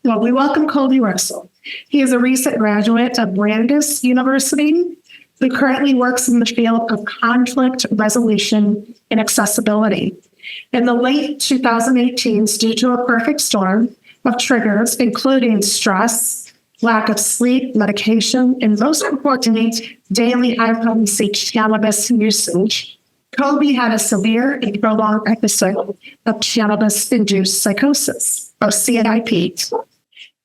Well, we welcome Kobi Russell. He is a recent graduate of Brandeis University who currently works in the field of conflict resolution and accessibility. In the late 2018s, due to a perfect storm of triggers, including stress, lack of sleep, medication, and most importantly, daily high-potency cannabis usage, Kobi had a severe and prolonged episode of cannabis-induced psychosis, or CIP.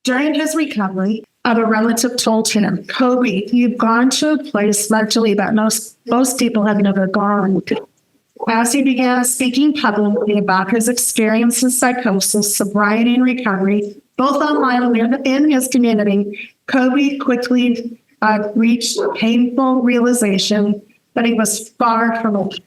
During his recovery, a relative told him, Kobi, you've gone to a place mentally that most people have never gone. As he began speaking publicly about his experience in psychosis, sobriety, and recovery, both online and in his community, Kobi quickly reached a painful realization that he was far from it.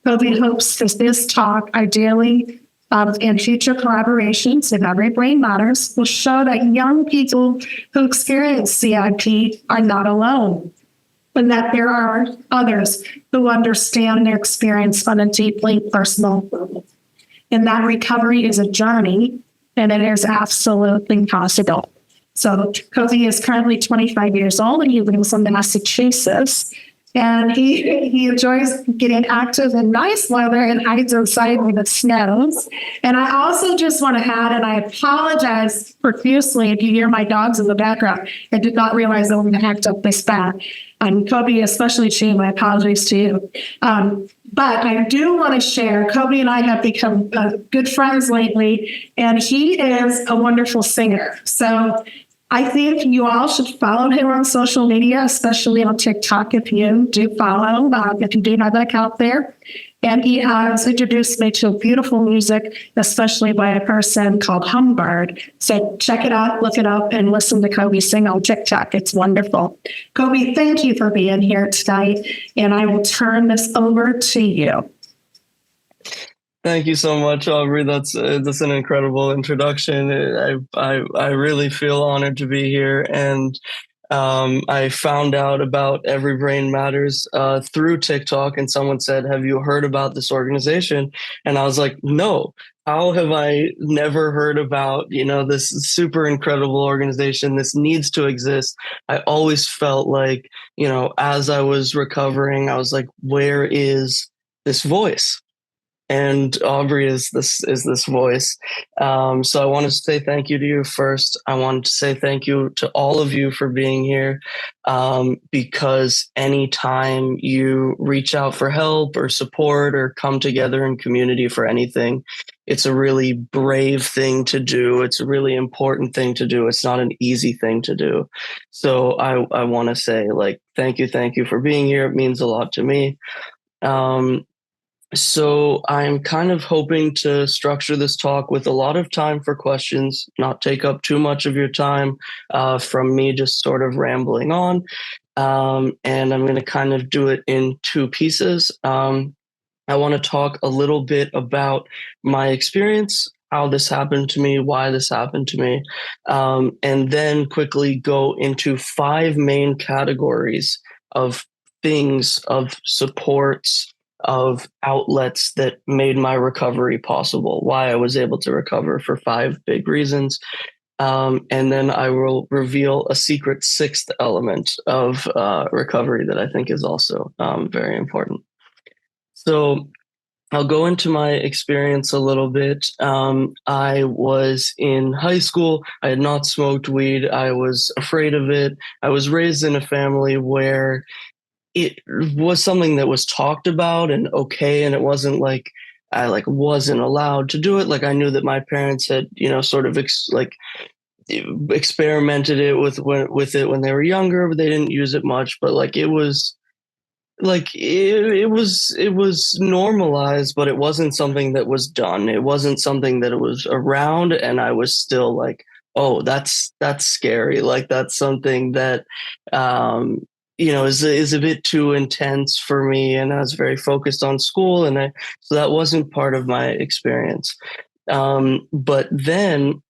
Kobi hopes that this talk, ideally, and future collaborations in Every Brain Matters will show that young people who experience CIP are not alone, and that there are others who understand their experience on a deeply personal level. And that recovery is a journey, and it is absolutely possible. So Kobi is currently 25 years old, and he lives in Massachusetts. And he enjoys getting active in nice weather and hides outside when it snows. And I also just want to add, and I apologize profusely if you hear my dogs in the background. I did not realize they were going to act up this bad. Kobi, especially to you, my apologies to you. But I do want to share, Kobi and I have become good friends lately, and he is a wonderful singer. So I think you all should follow him on social media, especially on TikTok if you do follow, if you do have that account there. And he has introduced me to beautiful music, especially by a person called Humbird. So check it out, look it up, and listen to Kobi sing on TikTok. It's wonderful. Kobi, thank you for being here tonight, and I will turn this over to you. Thank you so much, Aubrey. That's an incredible introduction. I really feel honored to be here, and I found out about Every Brain Matters through TikTok, and someone said, "Have you heard about this organization?" And I was like, "No. How have I never heard about this super incredible organization? This needs to exist." I always felt like as I was recovering, I was like, "Where is this voice?" And Aubrey is this voice. So I want to say thank you to you first. I wanted to say thank you to all of you for being here, because anytime you reach out for help or support or come together in community for anything, it's a really brave thing to do. It's a really important thing to do. It's not an easy thing to do. So I want to say thank you for being here. It means a lot to me. So I'm kind of hoping to structure this talk with a lot of time for questions, not take up too much of your time from me just sort of rambling on. And I'm going to kind of do it in two pieces. I want to talk a little bit about my experience, how this happened to me, why this happened to me, and then quickly go into 5 main categories of things, of supports, of outlets that made my recovery possible, why I was able to recover for 5 big reasons. And then I will reveal a secret 6th element of recovery that I think is also very important. So I'll go into my experience a little bit. I was in high school. I had not smoked weed. I was afraid of it. I was raised in a family where it was something that was talked about and okay, and it wasn't like I wasn't allowed to do it. I knew that my parents had sort of experimented it with it when they were younger, but they didn't use it much. But it was it was normalized, but it wasn't something that was done. It wasn't something that it was around, and I was still oh, that's scary. That's something that is a bit too intense for me, and I was very focused on school, and so that wasn't part of my experience. But then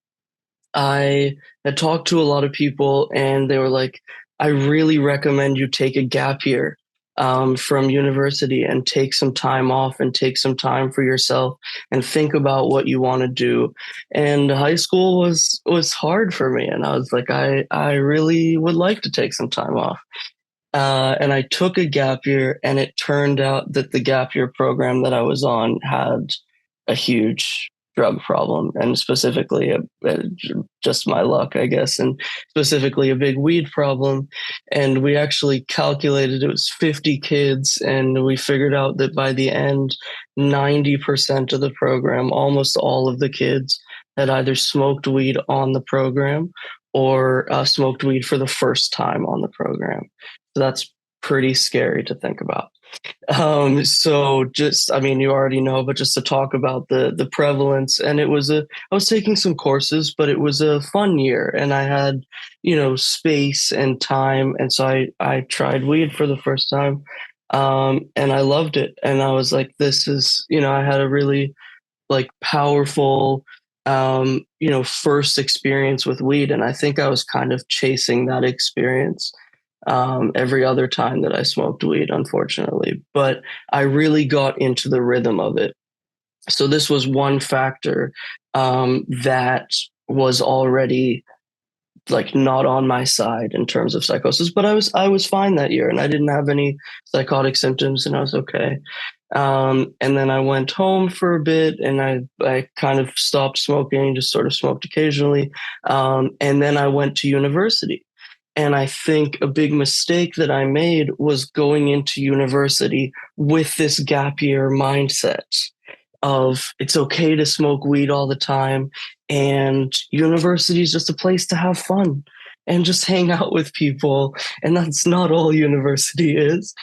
I had talked to a lot of people, and they were like, "I really recommend you take a gap year from university and take some time off and take some time for yourself and think about what you want to do. And high school was hard for me, and I was like, I really would like to take some time off. And I took a gap year, and it turned out that the gap year program that I was on had a huge drug problem, and specifically just my luck, I guess, and specifically a big weed problem. And we actually calculated it was 50 kids, and we figured out that by the end, 90% of the program, almost all of the kids, had either smoked weed on the program or smoked weed for the first time on the program. So that's pretty scary to think about. So just, I mean, you already know, but just to talk about the prevalence, and I was taking some courses, but it was a fun year, and I had, space and time. And so I tried weed for the first time. And I loved it. And I was like, this is, I had a really like powerful, first experience with weed. And I think I was kind of chasing that experience every other time that I smoked weed, unfortunately. But I really got into the rhythm of it. So this was one factor that was already like not on my side in terms of psychosis, but I was fine that year, and I didn't have any psychotic symptoms, and I was okay. And then I went home for a bit, and I kind of stopped smoking, just sort of smoked occasionally. And then I went to university. And I think a big mistake that I made was going into university with this gap year mindset of it's okay to smoke weed all the time, and university is just a place to have fun and just hang out with people. And that's not all university is.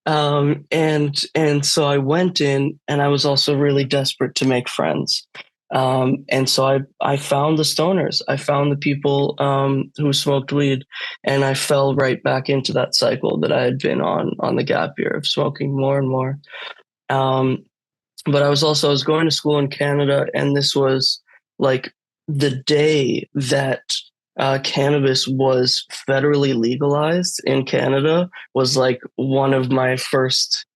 And so I went in, and I was also really desperate to make friends. And so I found the stoners. I found the people who smoked weed, and I fell right back into that cycle that I had been on the gap year of smoking more and more. But I was going to school in Canada, and this was like the day that cannabis was federally legalized in Canada was like one of my first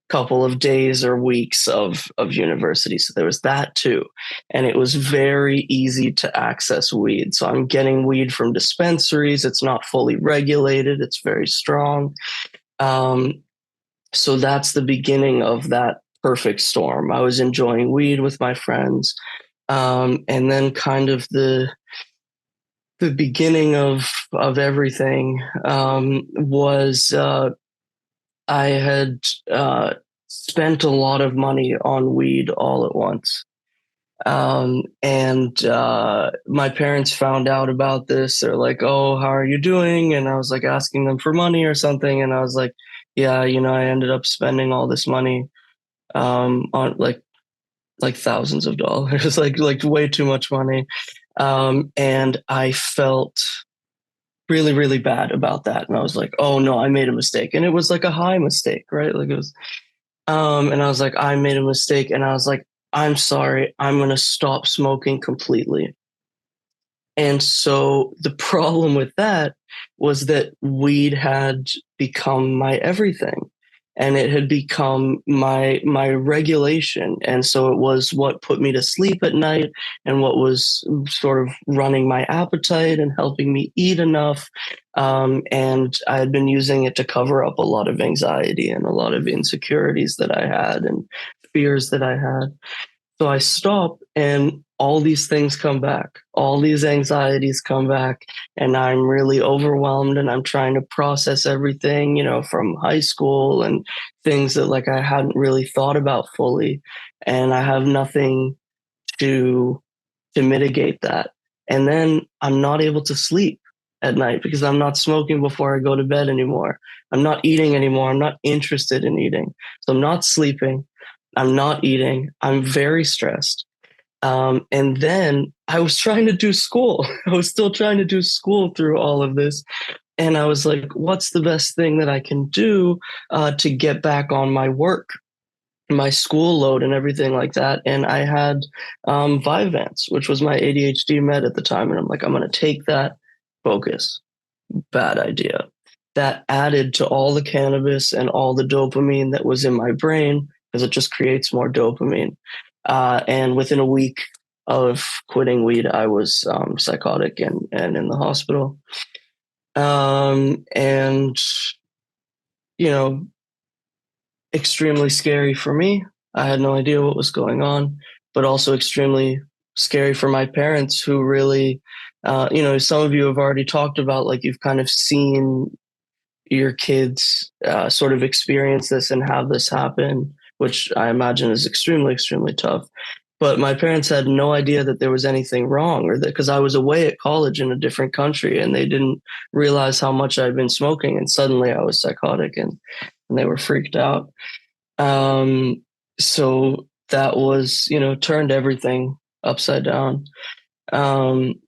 couple of days or weeks of university. So there was that too. And it was very easy to access weed. So I'm getting weed from dispensaries. It's not fully regulated. It's very strong. So that's the beginning of that perfect storm. I was enjoying weed with my friends. And then kind of the beginning of everything was I had spent a lot of money on weed all at once. And my parents found out about this. They're like, "Oh, how are you doing?" And I was like asking them for money or something. And I was like, "Yeah, I ended up spending all this money on like thousands of dollars, like way too much money." And I felt really, really bad about that. And I was like, "Oh no, I made a mistake." And it was like a high mistake, right? Like it was, and I was like, "I made a mistake." And I was like, "I'm sorry, I'm going to stop smoking completely." And so the problem with that was that weed had become my everything, and it had become my regulation. And so it was what put me to sleep at night, and what was sort of running my appetite and helping me eat enough. And I had been using it to cover up a lot of anxiety and a lot of insecurities that I had and fears that I had. So I stop, and all these things come back. All these anxieties come back, and I'm really overwhelmed, and I'm trying to process everything, from high school and things that like I hadn't really thought about fully. And I have nothing to mitigate that. And then I'm not able to sleep at night because I'm not smoking before I go to bed anymore. I'm not eating anymore. I'm not interested in eating. So I'm not sleeping. I'm not eating. I'm very stressed. And then I was trying to do school. I was still trying to do school through all of this. And I was like, what's the best thing that I can do to get back on my work, my school load and everything like that? And I had Vyvanse, which was my ADHD med at the time. And I'm like, I'm going to take that. Focus. Bad idea. that added to all the cannabis and all the dopamine that was in my brain, because it just creates more dopamine. And within a week of quitting weed, I was psychotic and in the hospital. And, you know, extremely scary for me. I had no idea what was going on, but also extremely scary for my parents, who really, some of you have already talked about, like, you've kind of seen your kids sort of experience this and have this happen, which I imagine is extremely, extremely tough. But my parents had no idea that there was anything wrong, or that, because I was away at college in a different country, and they didn't realize how much I'd been smoking. And suddenly I was psychotic, and they were freaked out. So that was, turned everything upside down. And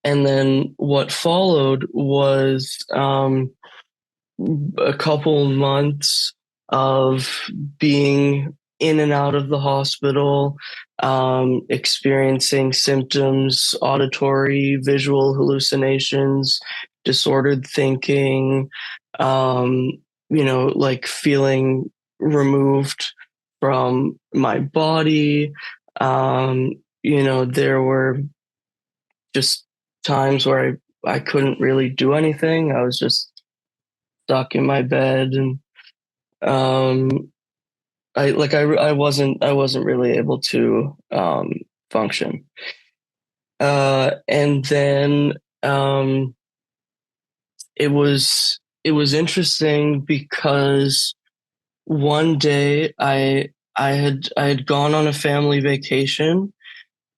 then what followed was a couple months of being in and out of the hospital, experiencing symptoms, auditory, visual hallucinations, disordered thinking, like feeling removed from my body. There were just times where I couldn't really do anything. I was just stuck in my bed, and I wasn't really able to function. And then it was interesting, because one day I had gone on a family vacation,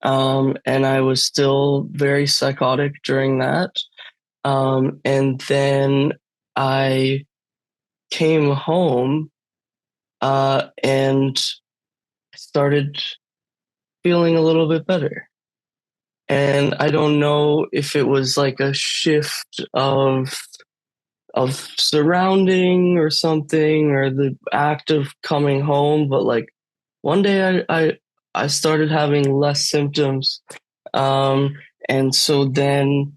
and I was still very psychotic during that. And then I came home and started feeling a little bit better. And I don't know if it was like a shift of surrounding or something, or the act of coming home, but like one day I started having less symptoms. And so then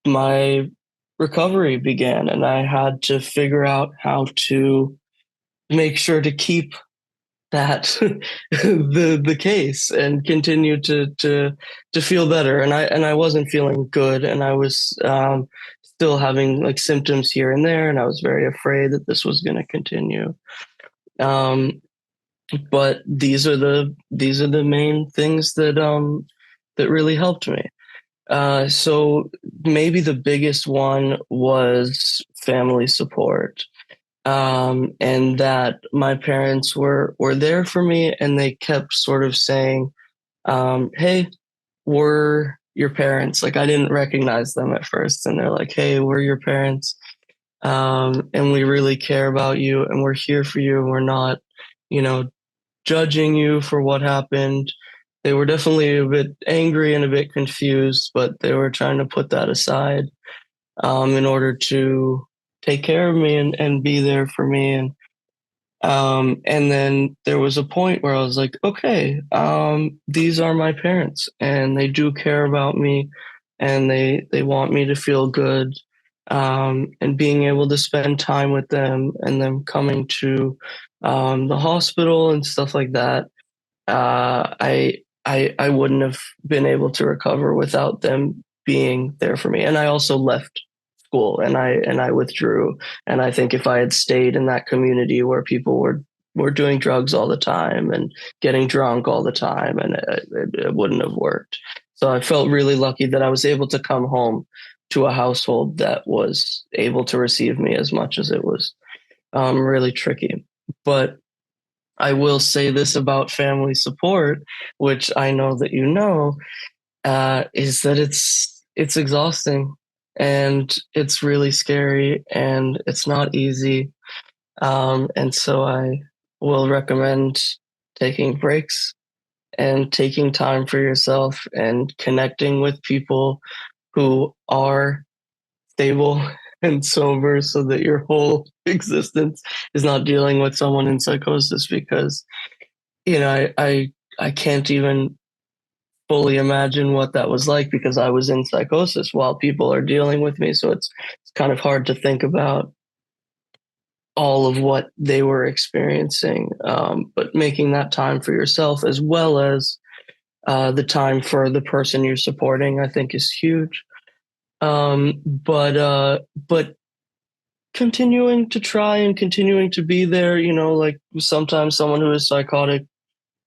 my recovery began, and I had to figure out how to make sure to keep that the case, and continue to feel better. And I wasn't feeling good, and I was still having like symptoms here and there, and I was very afraid that this was going to continue. But these are the main things that really helped me. So maybe the biggest one was family support. And that my parents were there for me, and they kept sort of saying, hey, we're your parents. Like, I didn't recognize them at first, and they're like, hey, we're your parents. And we really care about you, and we're here for you, and we're not, judging you for what happened. They were definitely a bit angry and a bit confused, but they were trying to put that aside in order to take care of me and be there for me. And then there was a point where I was like, okay, these are my parents, and they do care about me, and they want me to feel good. And being able to spend time with them, and them coming to the hospital and stuff like that, I wouldn't have been able to recover without them being there for me. And I also left school, and I withdrew. And I think if I had stayed in that community where people were doing drugs all the time and getting drunk all the time, and it wouldn't have worked. So I felt really lucky that I was able to come home to a household that was able to receive me, as much as it was really tricky. But I will say this about family support, which I know that is that it's exhausting, and it's really scary, and it's not easy. And so I will recommend taking breaks and taking time for yourself, and connecting with people who are stable and sober, so that your whole existence is not dealing with someone in psychosis. Because I can't even fully imagine what that was like, because I was in psychosis while people are dealing with me. So it's it's kind of hard to think about all of what they were experiencing. But making that time for yourself as well as the time for the person you're supporting, I think is huge. But continuing to try and continuing to be there, like sometimes someone who is psychotic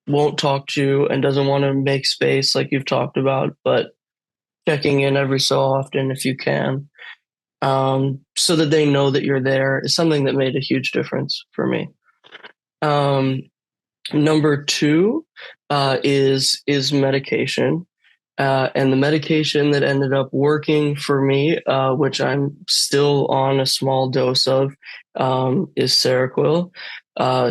won't talk to you and doesn't want to make space like you've talked about, but checking in every so often if you can, so that they know that you're there is something that made a huge difference for me. Um, Number two is medication. And the medication that ended up working for me, which I'm still on a small dose of, is Seroquel.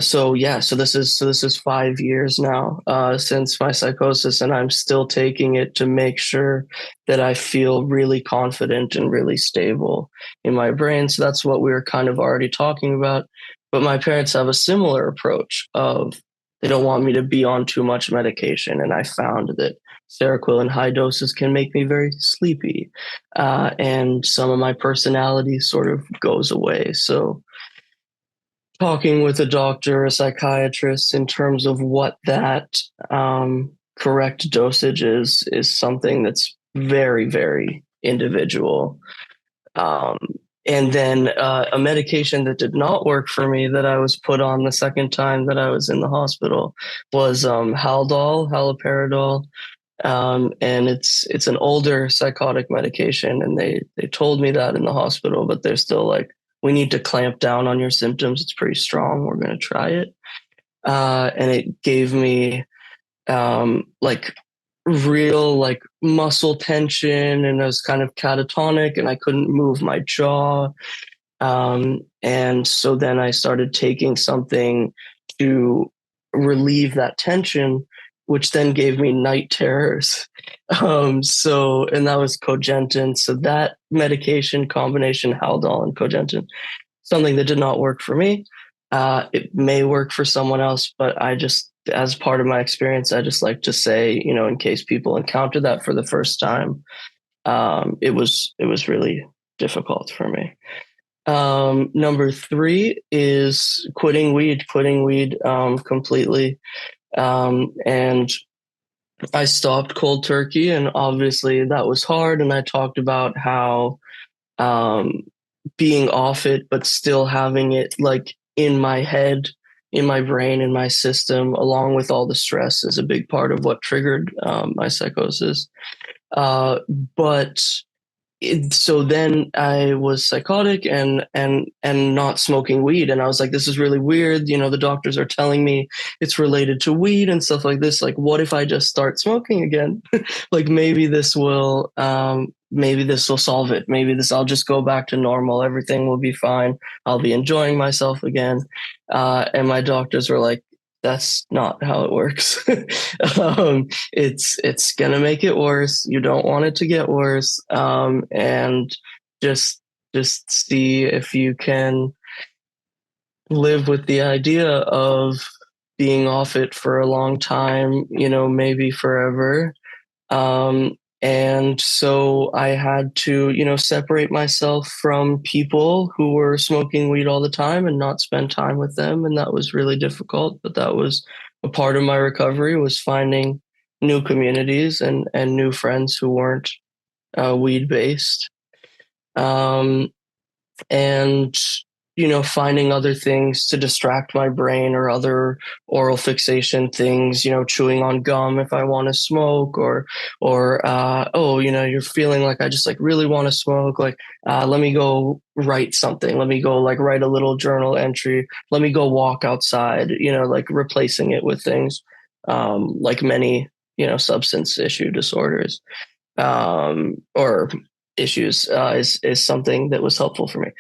So this is 5 years now since my psychosis, and I'm still taking it to make sure that I feel really confident and really stable in my brain. So that's what we were kind of already talking about. But my parents have a similar approach of they don't want me to be on too much medication, and I found that Seroquel in high doses can make me very sleepy, and some of my personality sort of goes away. So, talking with a doctor, a psychiatrist, in terms of what that correct dosage is something that's very, very individual. Um, and then a medication that did not work for me that I was put on the second time that I was in the hospital was haloperidol. And it's an older psychotic medication, and they told me that in the hospital, but they're still like, we need to clamp down on your symptoms. It's pretty strong. We're going to try it. And it gave me like real like muscle tension, and I was kind of catatonic, and I couldn't move my jaw. And so then I started taking something to relieve that tension, which then gave me night terrors. And that was Cogentin. So that medication combination, Haldol and Cogentin, something that did not work for me. It may work for someone else, but as part of my experience, I just like to say, in case people encounter that for the first time, it was really difficult for me. Number three is quitting weed completely. And I stopped cold turkey, and obviously that was hard. And I talked about how being off it, but still having it like in my head, in my brain, in my system, along with all the stress, is a big part of what triggered my psychosis. But so then I was psychotic and not smoking weed, and I was like, this is really weird. The doctors are telling me it's related to weed and stuff like this. Like, what if I just start smoking again? Like, maybe this will solve it. I'll just go back to normal. Everything will be fine. I'll be enjoying myself again. And my doctors were like, that's not how it works. It's gonna make it worse. You don't want it to get worse. And just see if you can live with the idea of being off it for a long time, maybe forever. And so I had to, separate myself from people who were smoking weed all the time and not spend time with them. And that was really difficult. But that was a part of my recovery, was finding new communities and new friends who weren't weed based. And finding other things to distract my brain, or other oral fixation things, chewing on gum if I want to smoke, or you're feeling like I just like really want to smoke. Like, let me go write something. Let me go like write a little journal entry. Let me go walk outside, like replacing it with things, like many, substance issue disorders, or issues, is something that was helpful for me.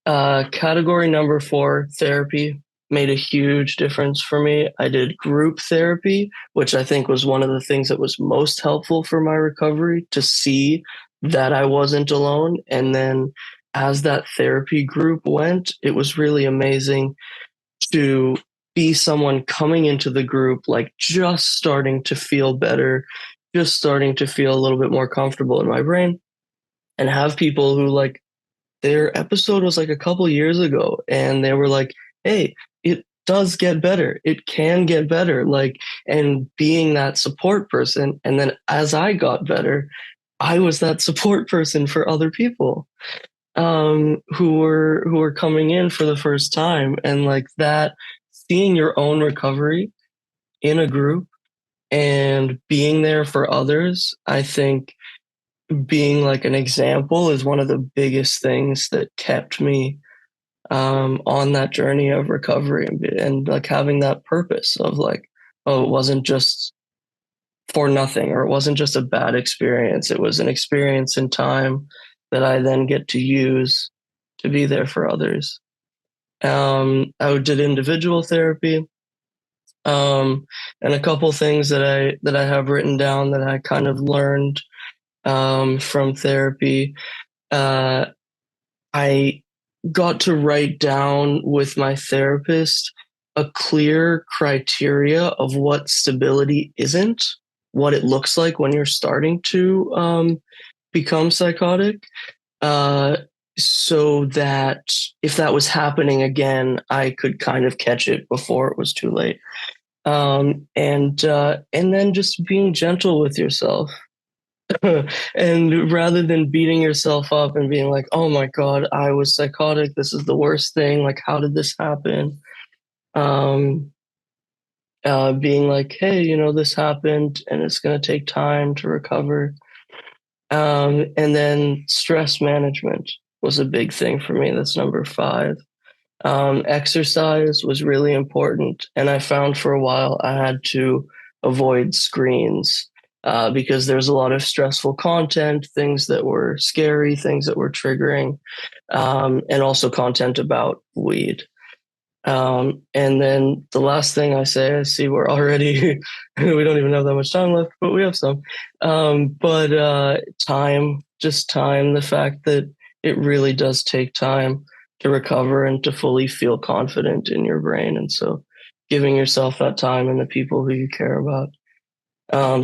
Category number 4, therapy, made a huge difference for me. I did group therapy, which I think was one of the things that was most helpful for my recovery, to see that I wasn't alone. And then as that therapy group went, it was really amazing to be someone coming into the group, like just starting to feel better, just starting to feel a little bit more comfortable in my brain, and have people who like their episode was like a couple years ago, and they were like, hey, it does get better. It can get better. Like, and being that support person. And then as I got better, I was that support person for other people who were coming in for the first time. And like that, seeing your own recovery in a group and being there for others, I think being like an example is one of the biggest things that kept me on that journey of recovery, and like having that purpose of like, oh, it wasn't just for nothing, or it wasn't just a bad experience. It was an experience in time that I then get to use to be there for others. I did individual therapy, and a couple things that I have written down that I kind of learned from therapy. I got to write down with my therapist a clear criteria of what stability isn't, what it looks like when you're starting to become psychotic, so that if that was happening again, I could kind of catch it before it was too late. And then just being gentle with yourself. And rather than beating yourself up and being like, oh my God, I was psychotic. This is the worst thing. Like, how did this happen? Um, Being like, hey, this happened and it's going to take time to recover. And then stress management was a big thing for me. That's number 5. Exercise was really important. And I found for a while I had to avoid screens because there's a lot of stressful content, things that were scary, things that were triggering, and also content about weed. And then the last thing I say, I see we're already, we don't even have that much time left, but we have some. But time, just time, the fact that it really does take time to recover and to fully feel confident in your brain. And so giving yourself that time and the people who you care about.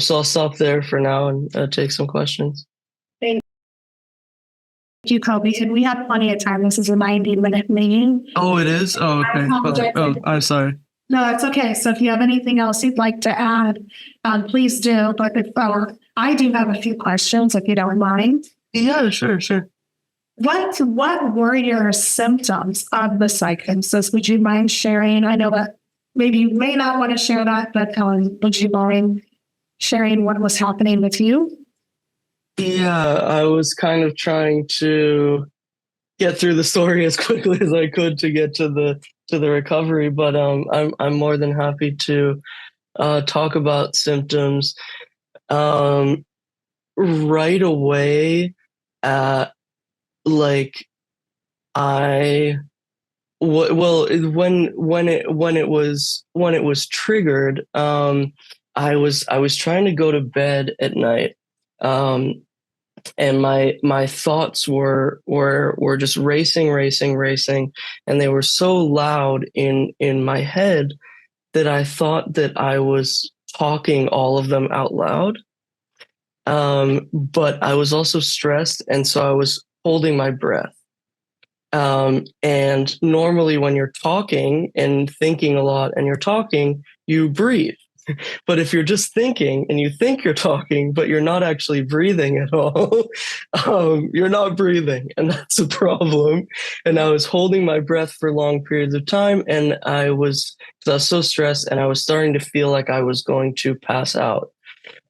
So I'll stop there for now and take some questions. Thank you, Kobi. And we have plenty of time. This is a 90-minute meeting. Oh, it is? Oh, okay. Oh, I'm sorry. No, that's okay. So if you have anything else you'd like to add, please do. But if I do have a few questions, if you don't mind. Yeah, sure. What were your symptoms of the psychosis? Would you mind sharing? I know that maybe you may not want to share that, but would you mind sharing what was happening with you? Yeah, I was kind of trying to get through the story as quickly as I could to get to the recovery, but I'm more than happy to talk about symptoms. Right away, like well, when it was triggered, I was trying to go to bed at night, and my thoughts were just racing, and they were so loud in my head that I thought that I was talking all of them out loud. But I was also stressed, and so I was holding my breath. And normally when you're talking and thinking a lot and you're talking, you breathe. But if you're just thinking and you think you're talking, but you're not actually breathing at all, you're not breathing. And that's a problem. And I was holding my breath for long periods of time. And I was so stressed, and I was starting to feel like I was going to pass out.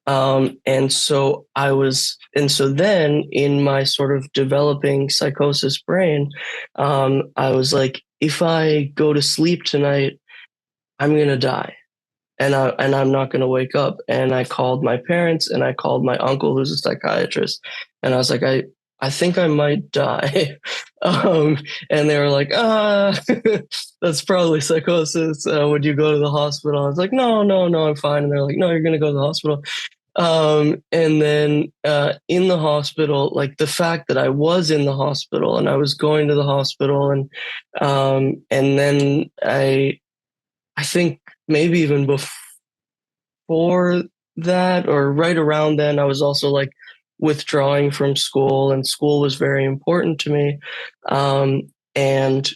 And so then in my sort of developing psychosis brain, I was like, if I go to sleep tonight, I'm going to die. And I'm not going to wake up. And I called my parents, and I called my uncle, who's a psychiatrist. And I was like, I think I might die. And they were like, that's probably psychosis. Would you go to the hospital? I was like, no, I'm fine. And they're like, no, you're going to go to the hospital. And then in the hospital, like the fact that I was in the hospital and I was going to the hospital, and then I think maybe even before that or right around then, I was also like withdrawing from school, and school was very important to me. And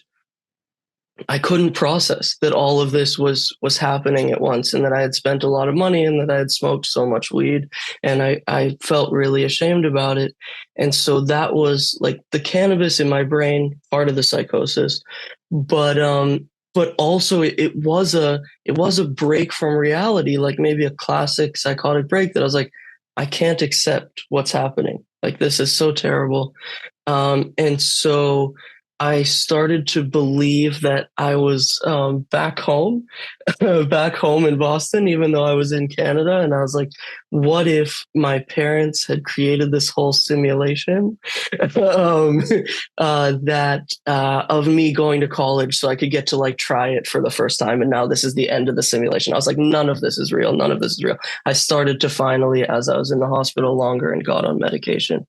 I couldn't process that all of this was happening at once, and that I had spent a lot of money, and that I had smoked so much weed, and I felt really ashamed about it. And so that was like the cannabis in my brain, part of the psychosis, but also it was a break from reality, like maybe a classic psychotic break that I was like, I can't accept what's happening. Like, this is so terrible. And so I started to believe that I was back home, back home in Boston, even though I was in Canada. And I was like, what if my parents had created this whole simulation of me going to college so I could get to like try it for the first time. And now this is the end of the simulation. I was like, none of this is real. None of this is real. I started to finally, as I was in the hospital longer and got on medication,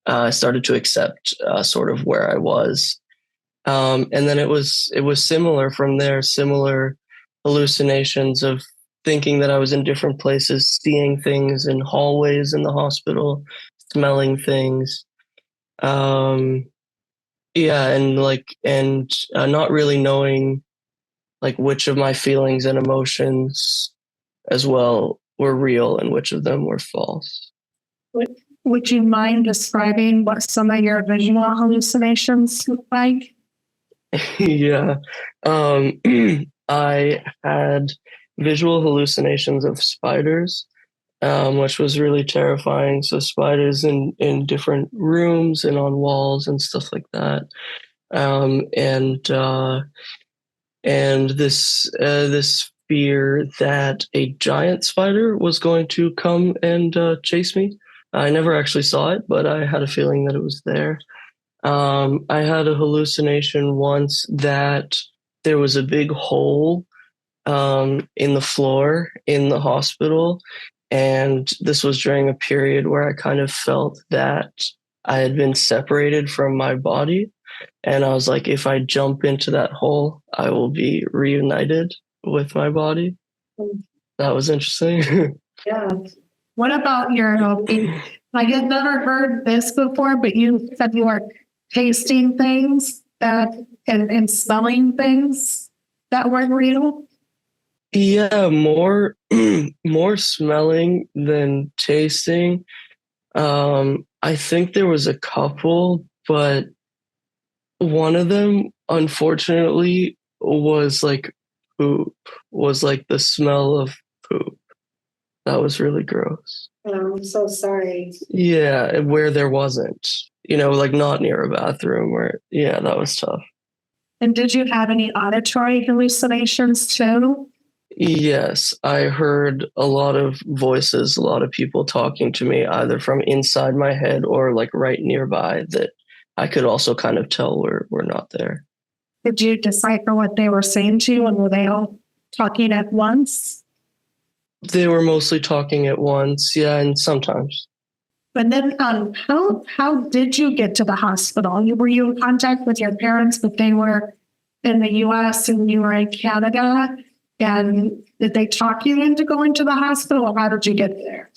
I started to accept sort of where I was. And then it was similar from there, similar hallucinations of thinking that I was in different places, seeing things in hallways in the hospital, smelling things. Yeah, and not really knowing like which of my feelings and emotions as well were real and which of them were false. Would you mind describing what some of your visual hallucinations look like? Yeah. I had visual hallucinations of spiders, which was really terrifying. So spiders in different rooms and on walls and stuff like that. And this fear that a giant spider was going to come and chase me. I never actually saw it, but I had a feeling that it was there. I had a hallucination once that there was a big hole in the floor in the hospital. And this was during a period where I kind of felt that I had been separated from my body. And I was like, if I jump into that hole, I will be reunited with my body. That was interesting. Yeah. What about your, I had never heard this before, but you said you were tasting things that and smelling things that weren't real. Yeah, more more smelling than tasting. I think there was a couple, but one of them, unfortunately, was like poop, was like the smell of poop. That was really gross. Oh, I'm so sorry. Yeah, where there wasn't, like not near a bathroom where, yeah, that was tough. And did you have any auditory hallucinations too? Yes, I heard a lot of voices, a lot of people talking to me, either from inside my head or like right nearby, that I could also kind of tell were not there. Did you decipher what they were saying to you, and were they all talking at once? They were mostly talking at once, yeah, and sometimes. But then, how did you get to the hospital? Were you in contact with your parents, but they were in the U.S. and you were in Canada? And did they talk you into going to the hospital, or how did you get there?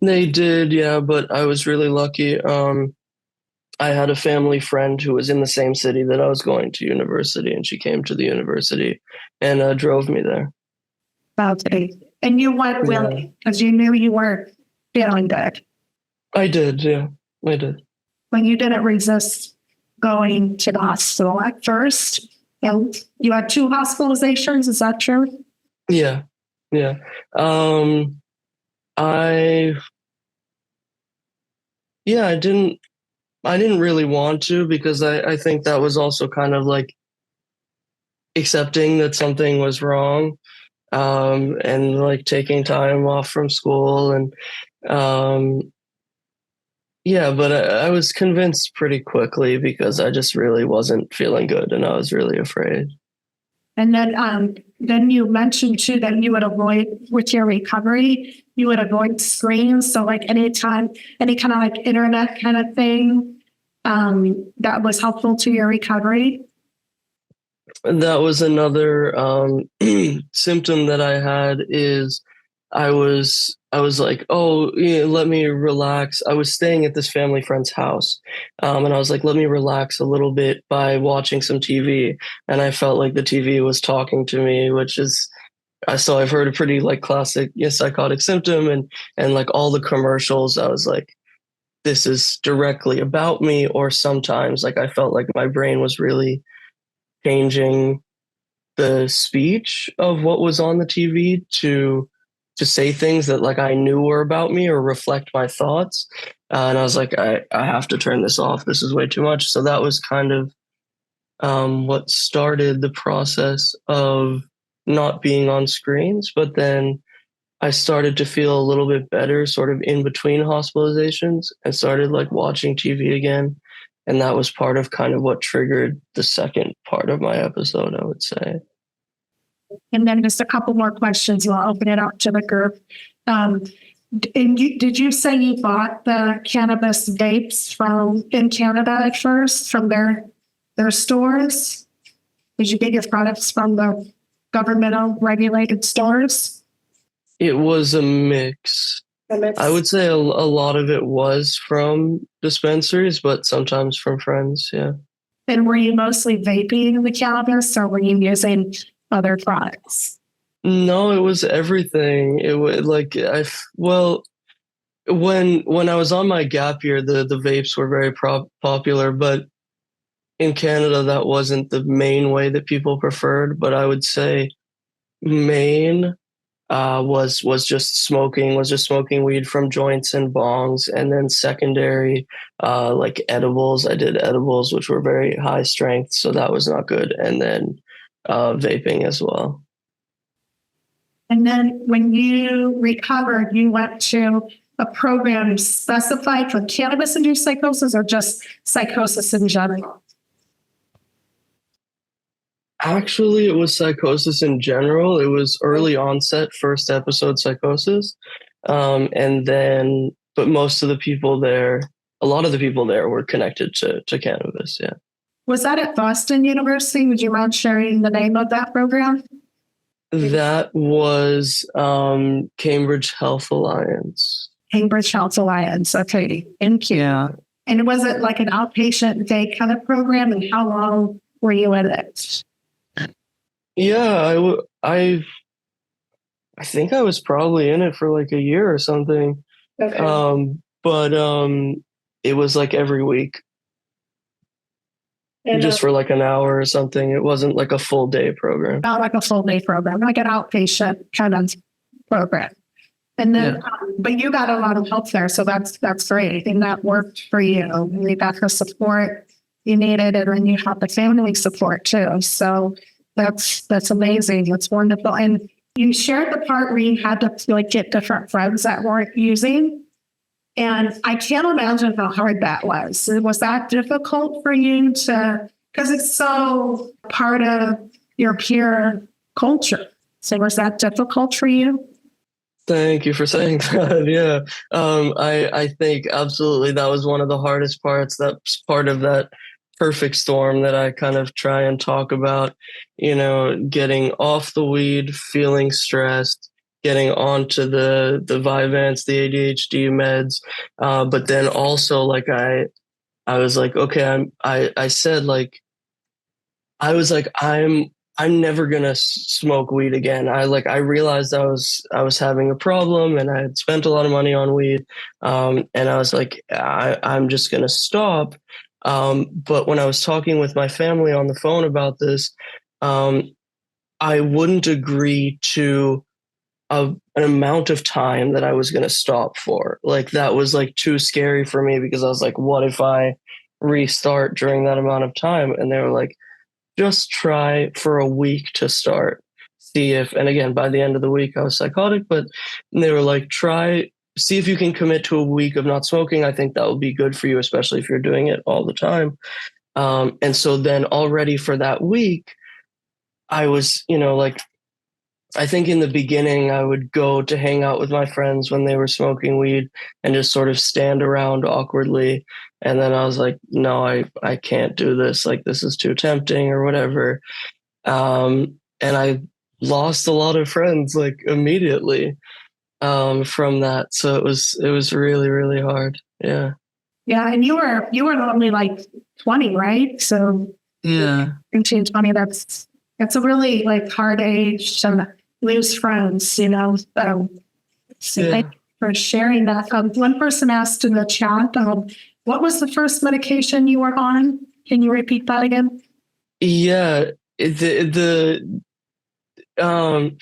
They did, yeah, but I was really lucky. I had a family friend who was in the same city that I was going to university, and she came to the university and drove me there. Okay. And you went willing because you knew you were feeling good. I did, yeah, I did. When you didn't resist going to the hospital at first, and you had 2 hospitalizations, is that true? Yeah. I didn't really want to, because I think that was also kind of like accepting that something was wrong, and like taking time off from school, and yeah, but I was convinced pretty quickly because I just really wasn't feeling good and I was really afraid. And then you mentioned too that you would avoid, with your recovery, you would avoid screens. So like any kind of like internet kind of thing, that was helpful to your recovery. That was another symptom that I had, is I was I was like, oh, yeah, let me relax. I was staying at this family friend's house. And I was like, let me relax a little bit by watching some TV. And I felt like the TV was talking to me, which is, so I've heard a pretty like classic psychotic symptom, and like all the commercials, I was like, this is directly about me. Or sometimes like I felt like my brain was really changing the speech of what was on the TV to say things that like I knew were about me or reflect my thoughts. And I was like, I have to turn this off. This is way too much. So that was kind of what started the process of not being on screens. But then I started to feel a little bit better sort of in between hospitalizations and started like watching TV again. And that was part of kind of what triggered the second part of my episode, I would say. And then just a couple more questions. We'll open it up to the group. Did you say you bought the cannabis vapes in Canada at first from their stores? Did you get your products from the governmental regulated stores? It was a mix. I would say a lot of it was from dispensaries, but sometimes from friends. Yeah. And were you mostly vaping the cannabis, or were you using other products? No, it was everything. It was like when I was on my gap year, the vapes were very popular, but in Canada that wasn't the main way that people preferred. But I would say main was just smoking weed from joints and bongs, and then secondary like edibles. I did edibles, which were very high strength, so that was not good, and then vaping as well. And then when you recovered, you went to a program specified for cannabis-induced psychosis, or just psychosis in general? Actually, it was psychosis in general. It was early onset, first episode psychosis. And then, but most of the people there, a lot of the people there were connected to cannabis. Yeah. Was that at Boston University? Would you mind sharing the name of that program? That was Cambridge Health Alliance. Cambridge Health Alliance. Okay. Thank you. Yeah. And was it like an outpatient day kind of program? And how long were you in it? Yeah, I think I was probably in it for like a year or something. Okay. But it was like every week, And, just for like an hour or something. It wasn't like a full day program. not like a full day program, like an outpatient kind of program. And then, but you got a lot of help there, so that's great. And that worked for you. You got the support you needed, and then you have the family support too. So that's amazing. That's wonderful. And you shared the part where you had to like get different friends that weren't using. And I can't imagine how hard that was. Was that difficult for you because it's so part of your peer culture. So was that difficult for you? Thank you for saying that. Yeah. I think absolutely that was one of the hardest parts. That's part of that perfect storm that I kind of try and talk about, getting off the weed, feeling stressed, getting onto the Vyvanse, the ADHD meds. But then also like I was like, okay, I said like, I was like, I'm never gonna smoke weed again. I realized I was having a problem, and I had spent a lot of money on weed. And I was like, I'm just gonna stop. But when I was talking with my family on the phone about this, I wouldn't agree to an amount of time that I was going to stop for. Like that was like too scary for me, because I was like, what if I restart during that amount of time? And they were like, just try for a week to start. See if, and again, by the end of the week, I was psychotic, but they were like, see if you can commit to a week of not smoking. I think that will be good for you, especially if you're doing it all the time. And so then already for that week, I was, I think in the beginning I would go to hang out with my friends when they were smoking weed and just sort of stand around awkwardly. And then I was like, no, I can't do this. Like, this is too tempting or whatever. And I lost a lot of friends like immediately. from that. So it was really, really hard. Yeah. Yeah, and you were only like 20, right? So Yeah. 19, 20, that's a really like hard age to lose friends, you know. So Yeah. thank you for sharing that. One person asked in the chat, what was the first medication you were on? Can you repeat that again? Yeah. Um,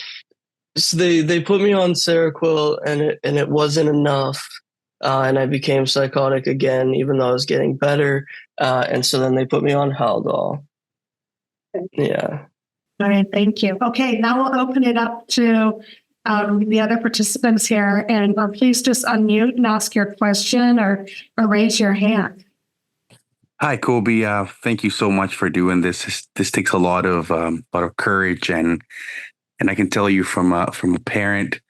so they put me on Seroquel and it wasn't enough. And I became psychotic again, even though I was getting better. And so then they put me on Haldol. Yeah. All right, thank you. Okay, now we'll open it up to the other participants here, and please just unmute and ask your question or raise your hand. Hi, Kobi. Thank you so much for doing this. This takes a lot of courage, and I can tell you from a parent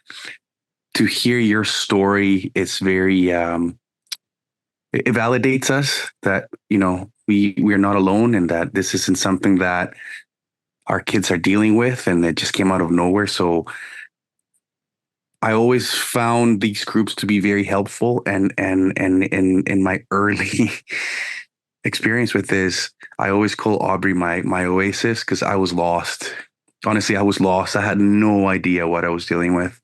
to hear your story. It's very it validates us that we are not alone, and that this isn't something that our kids are dealing with, and it just came out of nowhere. So I always found these groups to be very helpful, and in my early experience with this, I always call Aubrey my oasis, because I was lost. Honestly, I was lost. I had no idea what I was dealing with.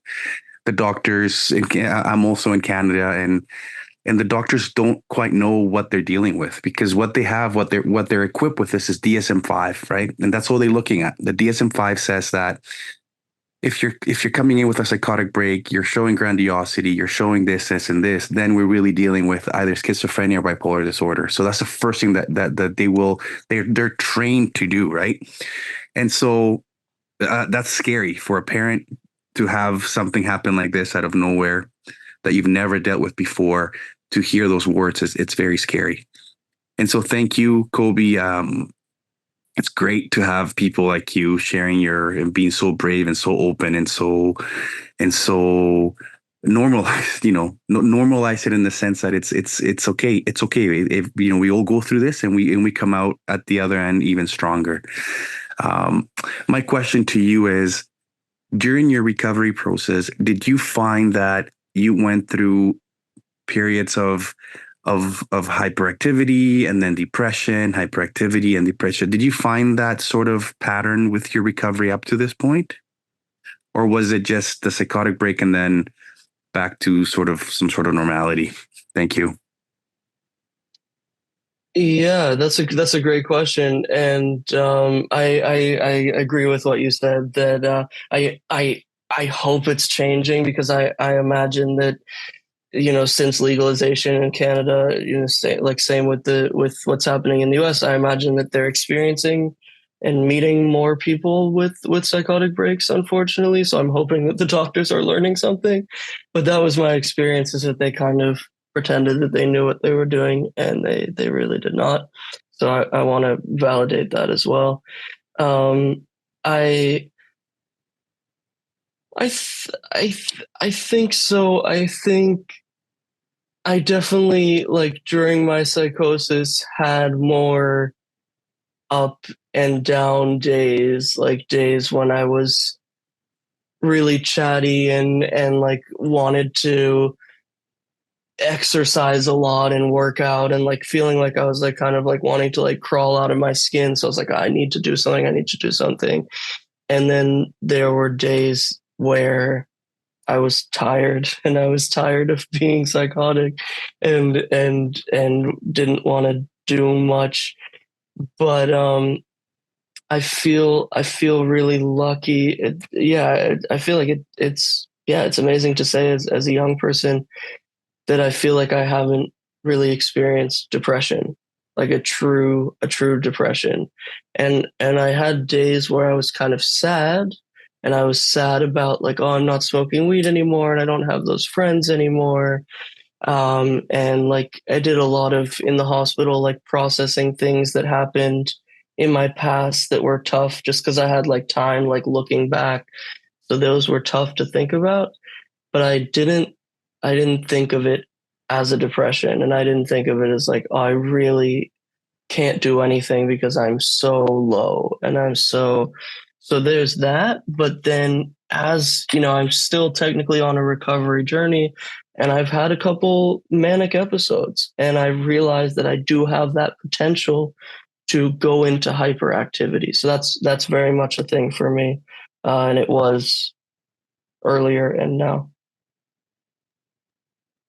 The doctors, I'm also in Canada, and the doctors don't quite know what they're dealing with, because what they're equipped with is DSM-5, right? And that's all they're looking at. The DSM-5 says that if you're coming in with a psychotic break, you're showing grandiosity, you're showing this, and this, then we're really dealing with either schizophrenia or bipolar disorder. So that's the first thing that they're trained to do, right? And so that's scary for a parent to have something happen like this out of nowhere that you've never dealt with before. To hear those words, it's very scary. And so thank you, Kobi. It's great to have people like you sharing and being so brave and so open and so normalized, normalize it in the sense that it's okay. It's okay. If, we all go through this, and we come out at the other end even stronger. My question to you is, during your recovery process, did you find that you went through periods of hyperactivity and then depression, hyperactivity and depression? Did you find that sort of pattern with your recovery up to this point? Or was it just the psychotic break and then back to some sort of normality? Thank you. Yeah, that's a great question, and I agree with what you said. That I hope it's changing, because I imagine that since legalization in Canada, same with what's happening in the U.S. I imagine that they're experiencing and meeting more people with psychotic breaks, unfortunately. So I'm hoping that the doctors are learning something. But that was my experience, is that they kind of pretended that they knew what they were doing, and they really did not. So I want to validate that as well. I think so. I think I definitely, like, during my psychosis, had more up and down days, like days when I was really chatty and like wanted to exercise a lot and work out, and like feeling like I was like kind of like wanting to like crawl out of my skin. So I was like, I need to do something. I need to do something. And then there were days where I was tired, and I was tired of being psychotic, and didn't want to do much. But I feel really lucky. I feel like it's amazing to say as a young person that I feel like I haven't really experienced depression, like a true depression. And I had days where I was kind of sad, and I was sad about like, oh, I'm not smoking weed anymore, and I don't have those friends anymore. And like I did a lot of in the hospital, like processing things that happened in my past that were tough, just because I had like time, like looking back. So those were tough to think about, but I didn't think of it as a depression, and I didn't think of it as like, oh, I really can't do anything because I'm so low, and I'm so there's that. But then as you know, I'm still technically on a recovery journey, and I've had a couple manic episodes, and I realized that I do have that potential to go into hyperactivity. So that's very much a thing for me, and it was earlier and now.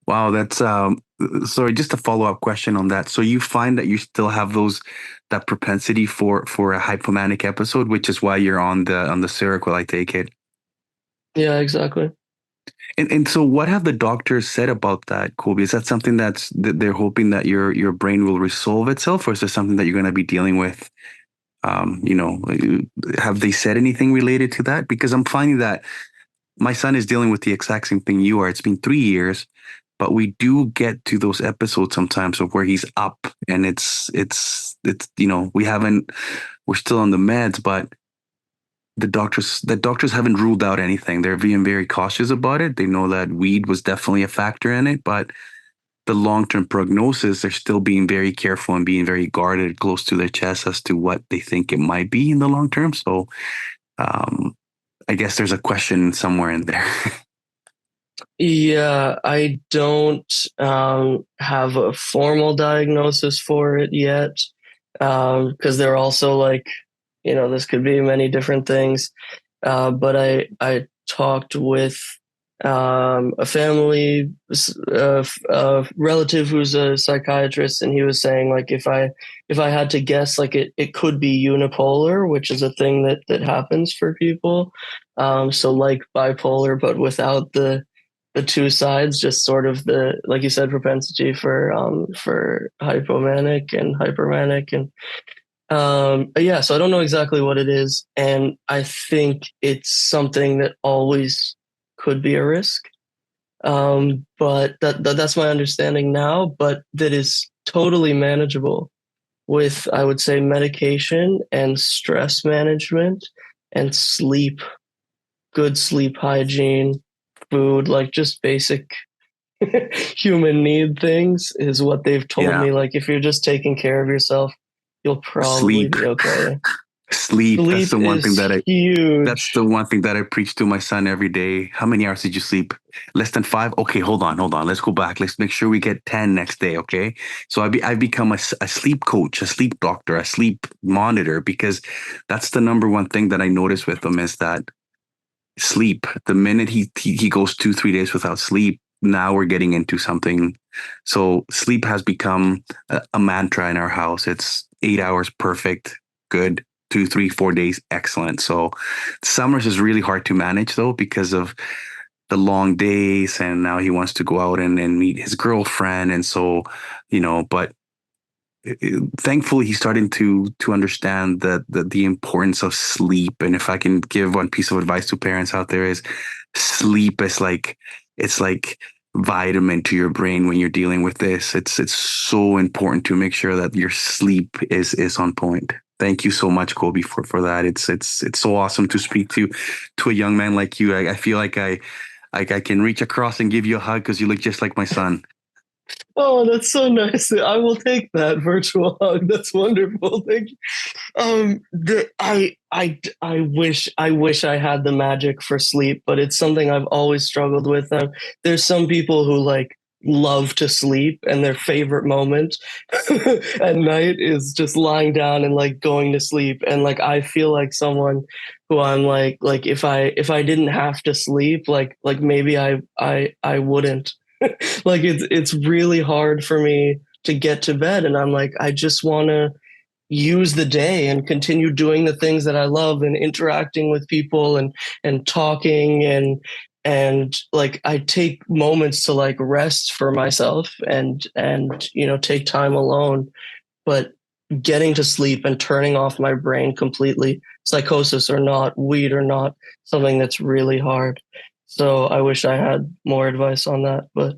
Wow, that's sorry, just a follow-up question on that. So you find that you still have that propensity for a hypomanic episode, which is why you're on the Seroquel, I take it. Yeah, exactly. And so what have the doctors said about that, Kobi? Is that something that they're hoping that your brain will resolve itself, or is there something that you're going to be dealing with? Have they said anything related to that? Because I'm finding that my son is dealing with the exact same thing you are. It's been 3 years, but we do get to those episodes sometimes of where he's up, and it's we're still on the meds, but the doctors haven't ruled out anything. They're being very cautious about it. They know that weed was definitely a factor in it, but the long-term prognosis, they're still being very careful and being very guarded close to their chest as to what they think it might be in the long term. So I guess there's a question somewhere in there. Yeah, I don't have a formal diagnosis for it yet, because they're also like, this could be many different things. But I talked with a family relative who's a psychiatrist, and he was saying, like, if I had to guess, like it could be unipolar, which is a thing that happens for people. So like bipolar, but without the two sides, just sort of the, like you said, propensity for hypomanic and hypermanic. And yeah, so I don't know exactly what it is, and I think it's something that always could be a risk. But that's my understanding now, but that is totally manageable with, I would say, medication and stress management and sleep, good sleep hygiene, food, like just basic human need things is what they've told Yeah. me. Like, if you're just taking care of yourself, you'll probably Sleep. be okay. Sleep. That's the one thing that huge. That's the one thing that I preach to my son every day. How many hours did you sleep? Less than 5? Okay, hold on. Let's go back. Let's make sure we get 10 next day. Okay. So I've become a sleep coach, a sleep doctor, a sleep monitor, because that's the number one thing that I notice with him is that sleep. The minute he goes 2-3 days without sleep, now we're getting into something. So sleep has become a mantra in our house. It's 8 hours, perfect, good. 2, 3, 4 days, excellent. So summers is really hard to manage though, because of the long days, and now he wants to go out and meet his girlfriend. And so, but thankfully he's starting to understand the importance of sleep. And if I can give one piece of advice to parents out there, is sleep is it's like vitamin to your brain when you're dealing with this. It's so important to make sure that your sleep is on point. Thank you so much, Kobi, for that. It's so awesome to speak to a young man like you. I feel like I can reach across and give you a hug because you look just like my son. Oh, that's so nice. I will take that virtual hug. That's wonderful. Thank you. I wish I had the magic for sleep, but it's something I've always struggled with. There's some people who like love to sleep, and their favorite moment at night is just lying down and like going to sleep. And like I feel like someone who I'm like if I didn't have to sleep, like maybe I wouldn't. Like it's really hard for me to get to bed, and I'm like, I just want to use the day and continue doing the things that I love and interacting with people and talking and like I take moments to like rest for myself and take time alone, but getting to sleep and turning off my brain completely, psychosis or not, weed or not, something that's really hard. So I wish I had more advice on that, but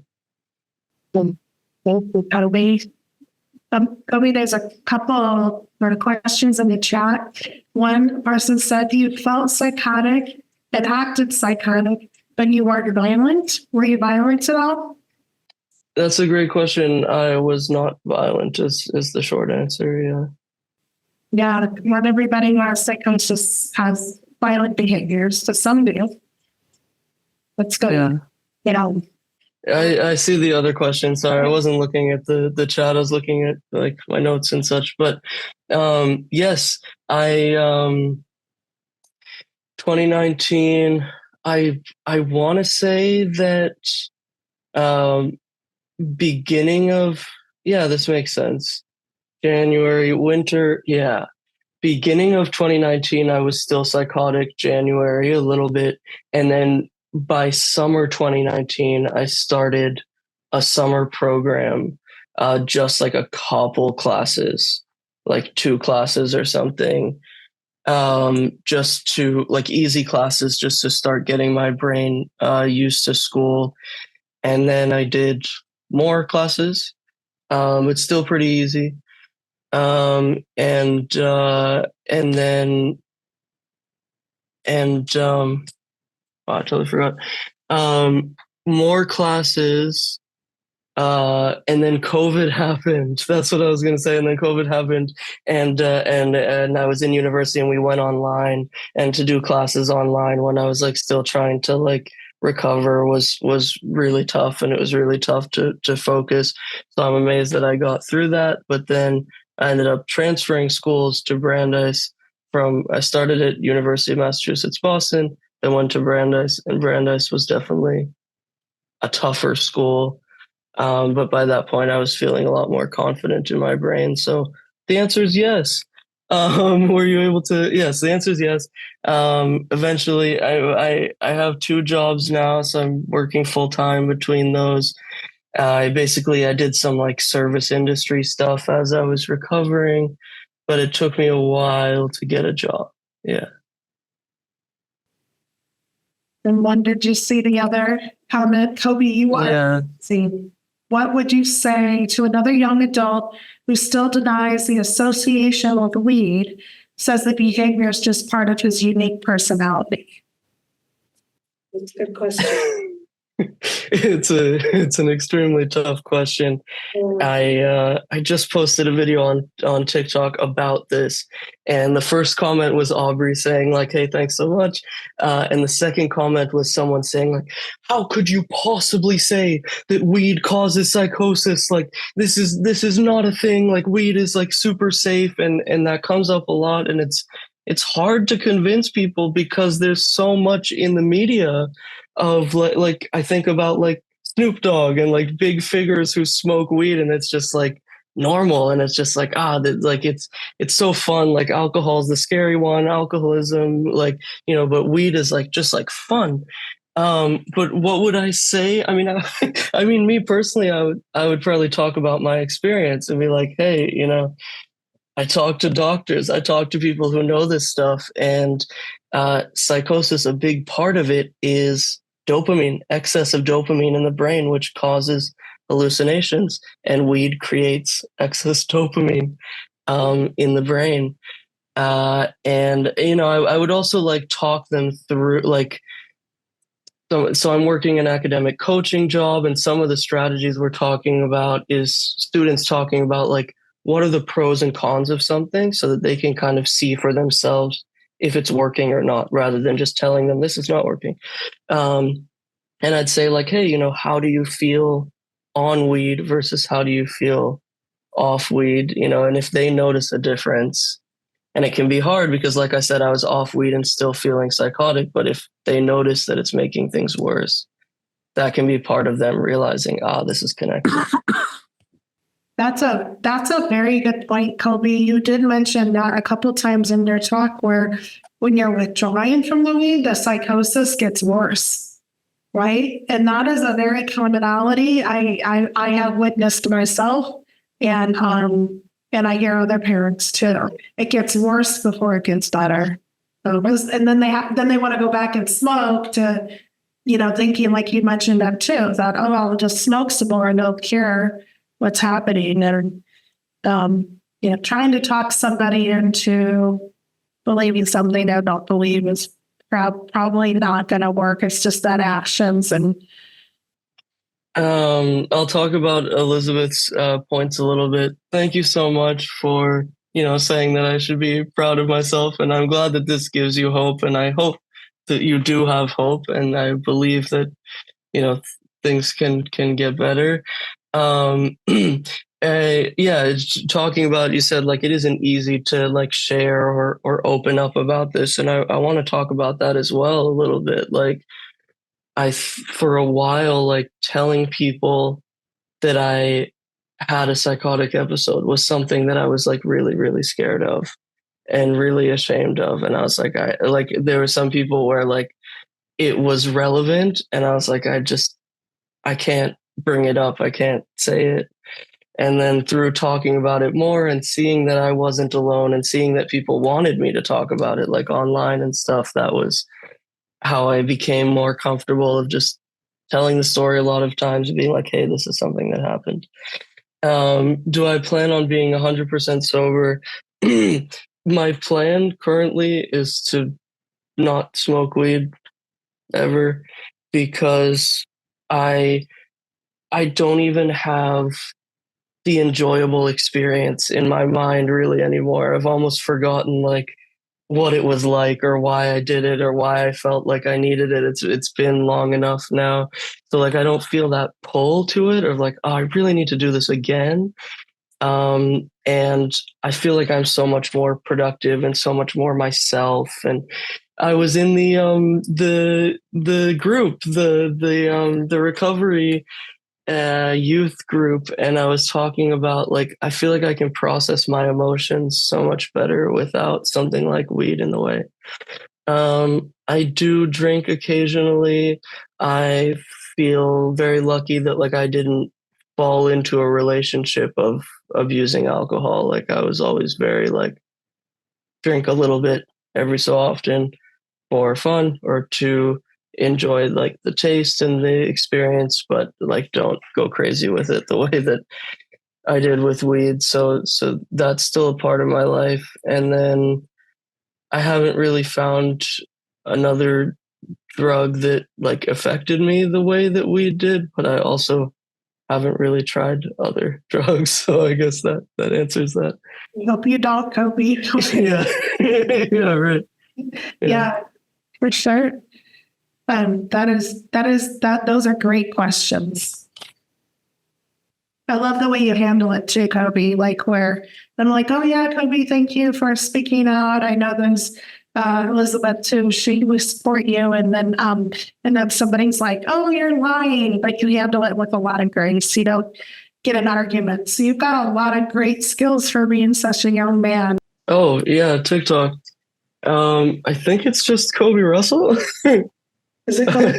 Kobi, there's a couple sort of questions in the chat. One person said you felt psychotic and acted psychotic, but you weren't violent. Were you violent at all? That's a great question. I was not violent is the short answer, yeah. Yeah, not everybody who has psychosis has violent behaviors, so some do. Let's go. Yeah. You know, I see the other question. Sorry, I wasn't looking at the chat. I was looking at like my notes and such. But yes, I 2019. I want to say that beginning of, yeah, this makes sense. January, winter, yeah. Beginning of 2019, I was still psychotic. January, a little bit, and then by summer 2019, I started a summer program, just like a couple classes, like 2 classes or something, just to like easy classes, just to start getting my brain used to school. And then I did more classes. It's still pretty easy. And then oh, I totally forgot. More classes, and then COVID happened. That's what I was gonna say. And then COVID happened, and I was in university, and we went online, and to do classes online when I was like still trying to like recover was really tough, and it was really tough to focus. So I'm amazed that I got through that. But then I ended up transferring schools to Brandeis. I started at University of Massachusetts Boston, then went to Brandeis, and Brandeis was definitely a tougher school. But by that point, I was feeling a lot more confident in my brain. So the answer is yes. Were you able to? Yes, the answer is yes. Eventually, I have 2 jobs now, so I'm working full time between those. I did some like service industry stuff as I was recovering, but it took me a while to get a job. Yeah. and when did you see the other comment? Kobi, you are. Yeah. See, what would you say to another young adult who still denies the association with weed, says the behavior is just part of his unique personality? That's a good question. It's an extremely tough question. I just posted a video on TikTok about this, and the first comment was Aubrey saying like, "Hey, thanks so much," and the second comment was someone saying like, "How could you possibly say that weed causes psychosis? Like this is not a thing. Like weed is like super safe," and that comes up a lot, and it's hard to convince people because there's so much in the media of like I think about like Snoop Dogg and like big figures who smoke weed, and it's just like normal, and it's just like like it's so fun. Like alcohol's the scary one, alcoholism, like but weed is like just like fun. But what would I say? I mean, I mean, me personally, I would probably talk about my experience and be like, hey, I talk to doctors, I talk to people who know this stuff, and psychosis, a big part of it is dopamine, excess of dopamine in the brain, which causes hallucinations, and weed creates excess dopamine in the brain. And I would also like talk them through like, so I'm working an academic coaching job, and some of the strategies we're talking about is students talking about like, what are the pros and cons of something so that they can kind of see for themselves if it's working or not, rather than just telling them this is not working. And I'd say like, hey, how do you feel on weed versus how do you feel off weed? And if they notice a difference, and it can be hard because like I said, I was off weed and still feeling psychotic, but if they notice that it's making things worse, that can be part of them realizing, this is connected. That's a very good point, Kobi. You did mention that a couple times in your talk where when you're withdrawing from the weed, the psychosis gets worse, right? And that is a very commonality I have witnessed myself, and I hear other parents too. It gets worse before it gets better. And then they want to go back and smoke to, thinking like you mentioned that too, that I'll just smoke some more and it'll cure what's happening, and trying to talk somebody into believing something they don't believe is probably not going to work. It's just that actions. And I'll talk about Elizabeth's points a little bit. Thank you so much for saying that I should be proud of myself, and I'm glad that this gives you hope, and I hope that you do have hope, and I believe that, you know, things can get better. Yeah, it's talking about, you said like it isn't easy to like share or open up about this, and I want to talk about that as well a little bit. Like for a while, like telling people that I had a psychotic episode was something that I was like really, really scared of and really ashamed of. And I was like, there were some people where like it was relevant, and I was like, I can't bring it up. I can't say it. And then through talking about it more and seeing that I wasn't alone and seeing that people wanted me to talk about it, like online and stuff, that was how I became more comfortable of just telling the story a lot of times and being like, hey, this is something that happened. Do I plan on being 100% sober? My plan currently is to not smoke weed ever, because I don't even have the enjoyable experience in my mind really anymore. I've almost forgotten like what it was like or why I did it or why I felt like I needed it. It's been long enough now. So like I don't feel that pull to it, or like, oh, I really need to do this again. And I feel like I'm so much more productive and so much more myself. And I was in the group, the recovery youth group, and I was talking about like I feel like I can process my emotions so much better without something like weed in the way. I do drink occasionally. I feel very lucky that like I didn't fall into a relationship of using alcohol. Like I was always very like drink a little bit every so often for fun or to enjoy like the taste and the experience, but like don't go crazy with it the way that I did with weed. So that's still a part of my life. And then I haven't really found another drug that like affected me the way that weed did, but I also haven't really tried other drugs. So I guess that answers that. We hope you don't, Kobe. Yeah. Yeah, right. Yeah, for sure. Those are great questions. I love the way you handle it too, Kobe. Like where I'm like, oh yeah, Kobe, thank you for speaking out. I know there's Elizabeth too. She will support you, and then somebody's like, oh, you're lying, but you handle it with a lot of grace. You don't get an argument. So you've got a lot of great skills for being such a young man. Oh yeah, TikTok. I think it's just Kobi Russell. Is it called?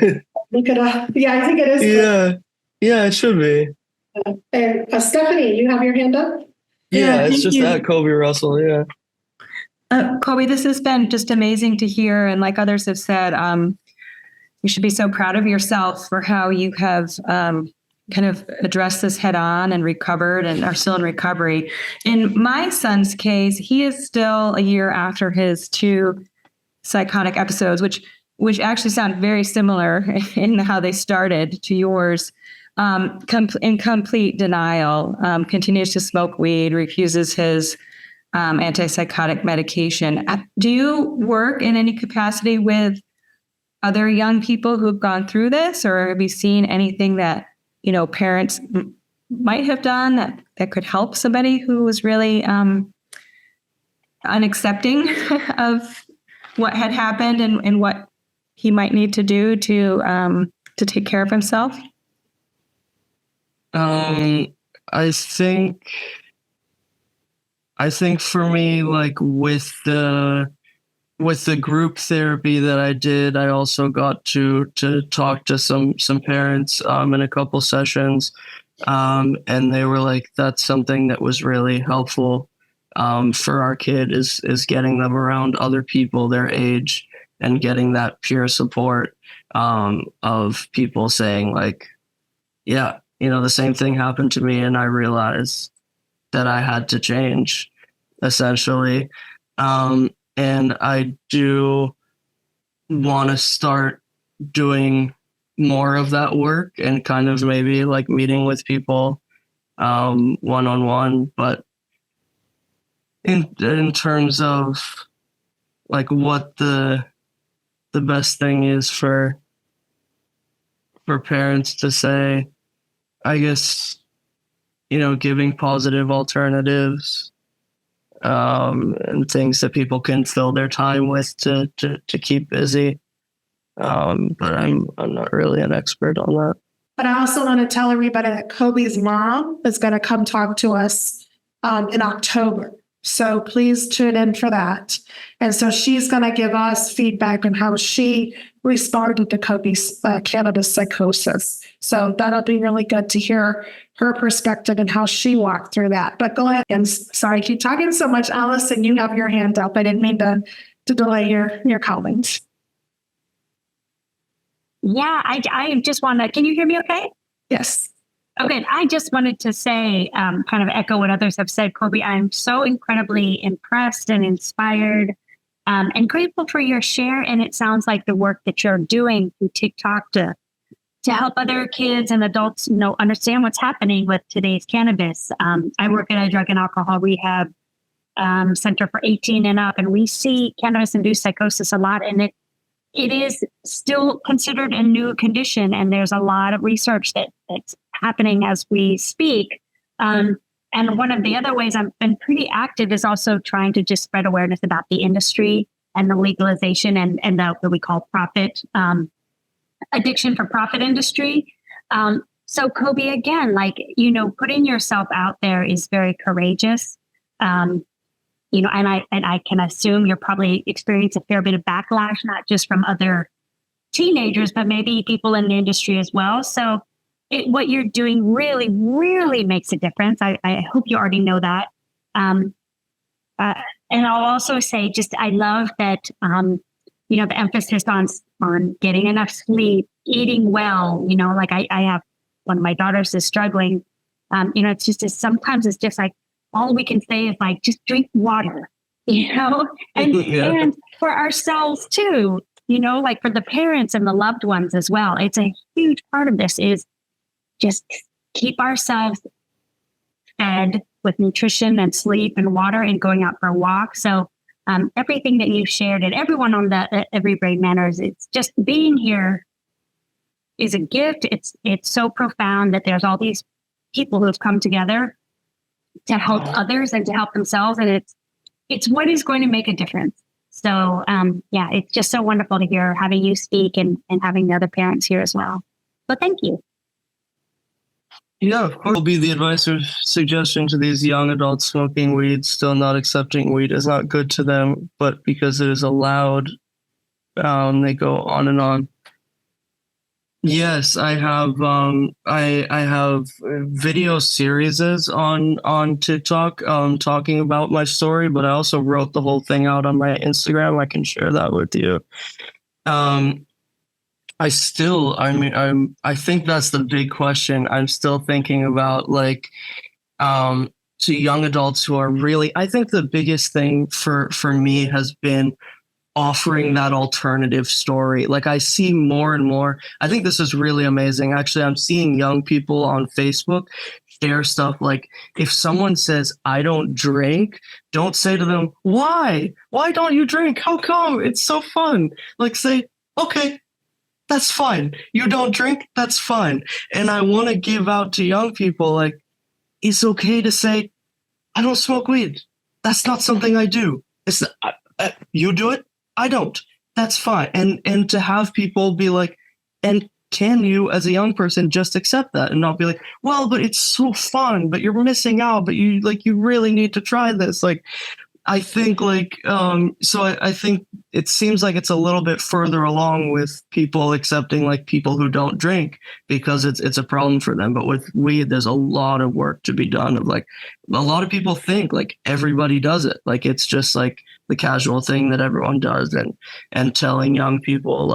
Look it up. Yeah, I think it is. Yeah, it should be. And Stephanie, you have your hand up? Yeah, it's just at Kobi Russell. Yeah. Kobi, this has been just amazing to hear. And like others have said, you should be so proud of yourself for how you have kind of addressed this head on and recovered and are still in recovery. In my son's case, he is still a year after his 2 psychotic episodes, which actually sound very similar in how they started to yours. In complete denial, continues to smoke weed, refuses his antipsychotic medication. Do you work in any capacity with other young people who've gone through this, or have you seen anything that, you know, parents might have done that could help somebody who was really unaccepting of what had happened and what he might need to do to take care of himself? I think for me, like with the group therapy that I did, I also got to talk to some parents in a couple sessions, and they were like, that's something that was really helpful for our kid is getting them around other people their age and getting that peer support of people saying like, yeah, you know, the same thing happened to me and I realized that I had to change, essentially. And I do want to start doing more of that work and kind of maybe like meeting with people one-on-one. But in terms of like what the the best thing is for parents to say, I guess, giving positive alternatives, and things that people can fill their time with to keep busy. But I'm not really an expert on that. But I also want to tell everybody that Kobe's mom is going to come talk to us in October. So please tune in for that. And so she's going to give us feedback on how she responded to Kobe's cannabis psychosis. So that'll be really good to hear her perspective and how she walked through that. But go ahead. And sorry, I keep talking so much, Allison, you have your hand up. I didn't mean to delay your comments. Yeah, I just want to, can you hear me okay? Yes. Okay, I just wanted to say, kind of echo what others have said, Kobi. I'm so incredibly impressed and inspired, and grateful for your share. And it sounds like the work that you're doing through TikTok to help other kids and adults, understand what's happening with today's cannabis. I work at a drug and alcohol rehab center for 18 and up, and we see cannabis-induced psychosis a lot, and it is still considered a new condition, and there's a lot of research that's happening as we speak. And one of the other ways I've been pretty active is also trying to just spread awareness about the industry and the legalization and what we call profit, addiction for profit industry. So Kobi, again, putting yourself out there is very courageous. And I can assume you're probably experiencing a fair bit of backlash, not just from other teenagers, but maybe people in the industry as well. So what you're doing really, really makes a difference. I hope you already know that. And I'll also say, I love that, the emphasis on getting enough sleep, eating well. I have one of my daughters is struggling. It's just sometimes it's just like, all we can say is just drink water, and and for ourselves too, for the parents and the loved ones as well. It's a huge part of this is just keep ourselves fed with nutrition and sleep and water and going out for a walk. So everything that you've shared and everyone on the Every Brain Matters, it's just being here is a gift. It's so profound that there's all these people who have come together to help others and to help themselves. And it's what is going to make a difference. So, it's just so wonderful to hear having you speak and having the other parents here as well. So thank you. Yeah, of course. Will be the advice or suggestion to these young adults smoking weed, still not accepting weed is not good to them, but because it is allowed, they go on and on. Yes, I have. I have video series on TikTok, talking about my story. But I also wrote the whole thing out on my Instagram. I can share that with you. I think that's the big question. I'm still thinking about to young adults who are really. I think the biggest thing for me has been offering that alternative story. I see more and more. I think this is really amazing. Actually, I'm seeing young people on Facebook share stuff if someone says, I don't drink, don't say to them, why? Why don't you drink? How come? It's so fun. Say, okay, that's fine. You don't drink? That's fine. And I want to give out to young people, it's okay to say, I don't smoke weed. That's not something I do. It's you do it? I don't. That's fine. And to have people be and can you as a young person just accept that and not be well, but it's so fun, but you're missing out, but you really need to try this. I think so I think it seems like it's a little bit further along with people accepting people who don't drink because it's a problem for them. But with weed, there's a lot of work to be done of a lot of people think everybody does it. It's just the casual thing that everyone does and telling young people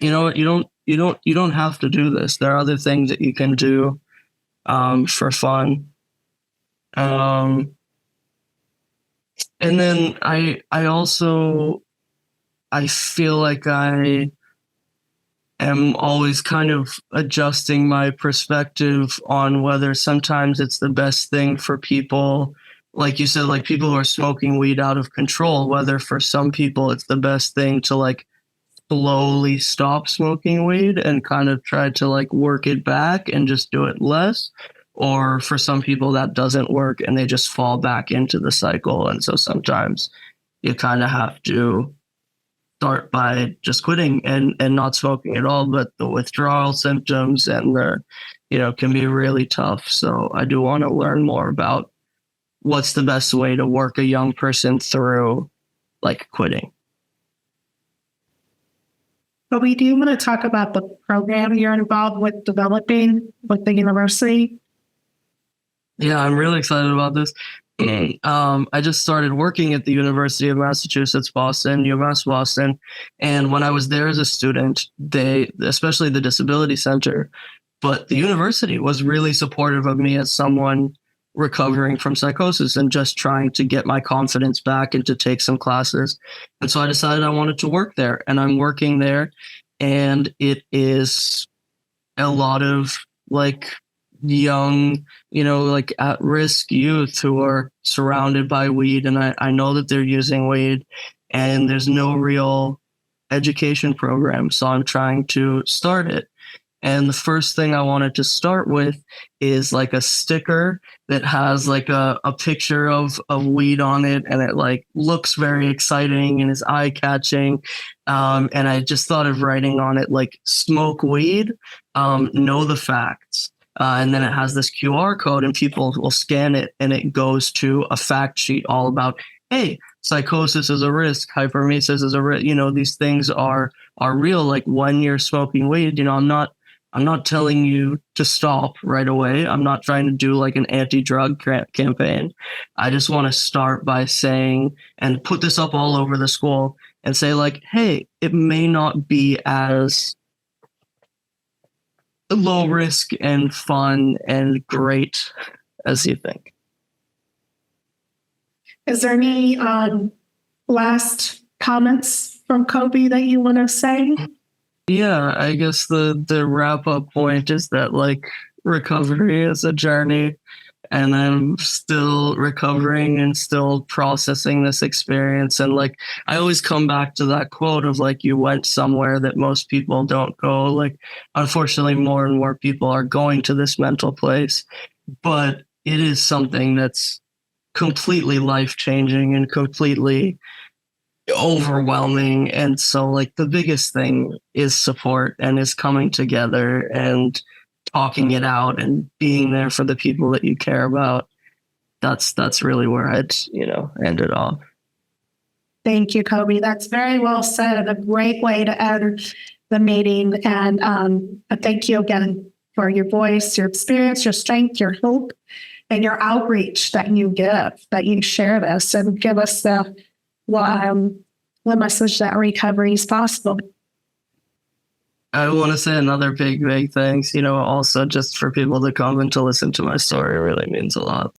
you don't have to do this. There are other things that you can do for fun. And then I feel like I am always kind of adjusting my perspective on whether sometimes it's the best thing for people like you said, like people who are smoking weed out of control, whether for some people it's the best thing to like slowly stop smoking weed and kind of try to like work it back and just do it less. Or for some people that doesn't work and they just fall back into the cycle. And so sometimes you kind of have to start by just quitting and not smoking at all. But the withdrawal symptoms and the, can be really tough. So I do want to learn more about what's the best way to work a young person through like quitting. But we do want to talk about the program you're involved with developing with the university. Yeah, I'm really excited about this. I just started working at the University of Massachusetts, Boston, UMass Boston. And when I was there as a student, they, especially the Disability Center, but the university was really supportive of me as someone recovering from psychosis and just trying to get my confidence back and to take some classes. And so I decided I wanted to work there, and I'm working there, and it is a lot of like young, like at-risk youth who are surrounded by weed. And I know that they're using weed and there's no real education program. So I'm trying to start it. And the first thing I wanted to start with is like a sticker that has like a picture of weed on it, and it like looks very exciting and is eye-catching. And I just thought of writing on it like smoke weed, know the facts. And then it has this QR code and people will scan it and it goes to a fact sheet all about, hey, psychosis is a risk, hyperemesis is a risk. These things are real. Like when you're smoking weed, I'm not telling you to stop right away. I'm not trying to do like an anti-drug campaign. I just want to start by saying and put this up all over the school and say like, hey, it may not be as low risk and fun and great as you think. Is there any last comments from Kobi that you want to say? Yeah, I guess the wrap up point is that like recovery is a journey, and I'm still recovering and still processing this experience. And like I always come back to that quote of like, you went somewhere that most people don't go. Like unfortunately more and more people are going to this mental place, but it is something that's completely life-changing and completely overwhelming. And so like the biggest thing is support and is coming together and talking it out and being there for the people that you care about. That's really where I'd end it off. Thank you, Kobi. That's very well said. A great way to end the meeting. And thank you again for your voice, your experience, your strength, your hope, and your outreach that you give, that you share this and give us the message that recovery is possible. I want to say another big thanks, also just for people to come and to listen to my story. It really means a lot.